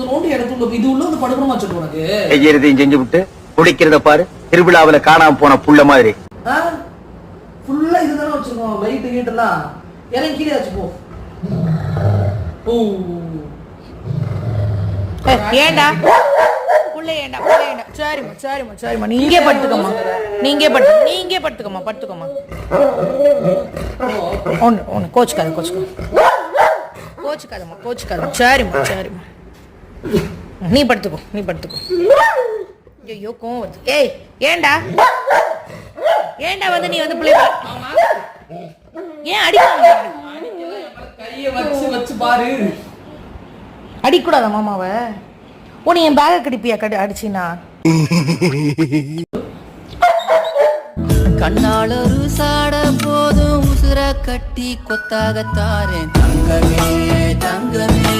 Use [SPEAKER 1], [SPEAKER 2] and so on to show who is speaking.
[SPEAKER 1] இடத்துல இது உள்ள வந்து படுக்கணுமா சொல்லுங்க உனக்கு?
[SPEAKER 2] செய்யறதையும் செஞ்சு விட்டு குடிக்கிறத பாரு, திருவிழாவில காணாம போன புள்ள மாதிரி.
[SPEAKER 1] ஃபுல்லா இதுதானே வச்சிருக்கோம், லைட் கீட்டெல்லாம். இறங்கி கீழே வச்சு போ.
[SPEAKER 3] ஏண்டா புள்ள ஏண்டா புள்ள ஏண்டா? சரிம்மா சரிம்மா சரிம்மா, நீங்கே படுத்துக்கம்மா, நீங்கே படுத்துக்கம்மா படுத்துக்கம்மா. ஒன்று ஒன்று கோச்சுக்காதம்மா சரிம்மா சரிம்மா, நீ படுத்துக்கோ. ஐயோ கோவம் வருது. ஏய் ஏண்டா வந்து நீ வந்து பிள்ளை ஏன் அடிக்க?
[SPEAKER 1] கையை வச்சு பாரு.
[SPEAKER 3] அடிக்கூடாதா மாமாவை? நீ என் பேக கடிப்பியா அடிச்சினா?
[SPEAKER 4] கண்ணால் ஒரு சாட போதும் உசுர கட்டி கொத்தாக தாரேன் தங்கமே தங்கமே.